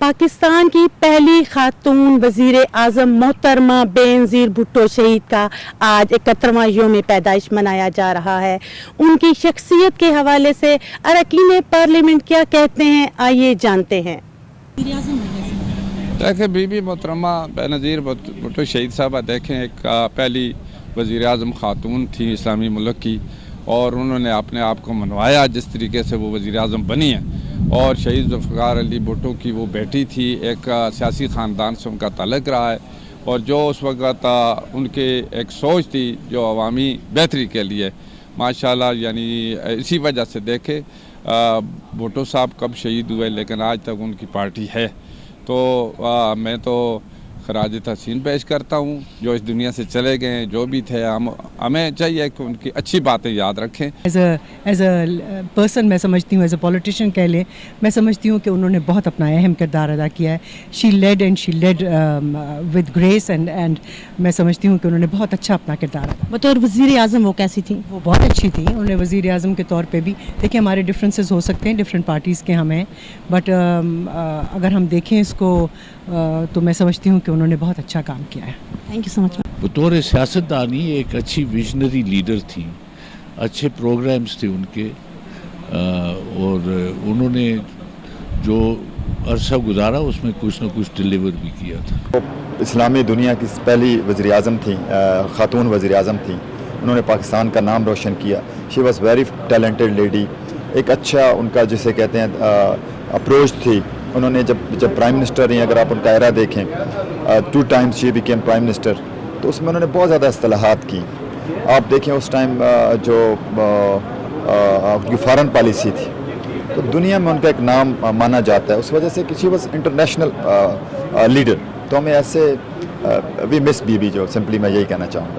पाकिस्तान की पहली खातून वज़ीर आज़म मोहतरमा बेनज़ीर भुट्टो शहीद का आज 71वां यौम पैदाइश मनाया जा रहा है। उनकी शख्सियत के हवाले से अरकान पार्लियामेंट क्या कहते हैं, आइए जानते हैं। देखें, बीबी मोहतरमा बेनज़ीर भुट्टो शहीद साहबा देखें, एक पहली वज़ीर आज़म खातून थी इस्लामी मुल्क की, और उन्होंने अपने आप को मनवाया जिस तरीके से वो वज़ीर आज़म बनी है। और शहीद ज़ुल्फ़िकार अली भुट्टो की वो बेटी थी, एक सियासी ख़ानदान से उनका ताल्लुक़ रहा है, और जो उस वक़्त उनके एक सोच थी जो अवामी बेहतरी के लिए, माशाल्लाह, यानी इसी वजह से देखे भुट्टो साहब कब शहीद हुए लेकिन आज तक उनकी पार्टी है। तो मैं तो खराज तहसीन पेश करता हूँ, जो इस दुनिया से चले गए, जो भी थे, हमें चाहिए कि उनकी अच्छी बातें याद रखें। एज अ पर्सन मैं समझती हूँ, एज अ पॉलिटिशियन कह लें, मैं समझती हूँ कि उन्होंने बहुत अपना अहम किरदार अदा किया है। She led with grace and मैं समझती हूँ कि उन्होंने बहुत अच्छा अपना किरदार अदा। बतौर वज़ीर आज़म वो कैसी थी? वो बहुत अच्छी थी। उन्होंने वज़ीर आज़म के तौर पे भी, देखिए हमारे डिफरेंसेस हो सकते हैं, डिफरेंट पार्टीज़ के हम हैं, बट अगर हम देखें इसको तो मैं समझती हूँ कि उन्होंने बहुत अच्छा काम किया है। Thank you so much. बतौर सियासतदानी एक अच्छी विजनरी लीडर थी, अच्छे प्रोग्राम्स थे उनके, और उन्होंने जो अरसा गुजारा उसमें कुछ न कुछ डिलीवर भी किया था। इस्लामी दुनिया की पहली वज़ीर आज़म थी, ख़ातून वज़ीर आज़म थी। उन्होंने पाकिस्तान का नाम रोशन किया। She was very talented lady. एक अच्छा उनका जिसे कहते हैं अप्रोच थी। उन्होंने जब प्राइम मिनिस्टर रही, अगर आप उनका एरा देखें, 2 times she became prime minister, तो उसमें उन्होंने बहुत ज़्यादा इस्तेलाहात की। आप देखें उस टाइम जो फॉरेन पॉलिसी थी, तो दुनिया में उनका एक नाम माना जाता है उस वजह से कि शी वॉज इंटरनेशनल लीडर। तो हमें ऐसे वी मिस बीबी, जो सिंपली मैं यही कहना चाहूँगा।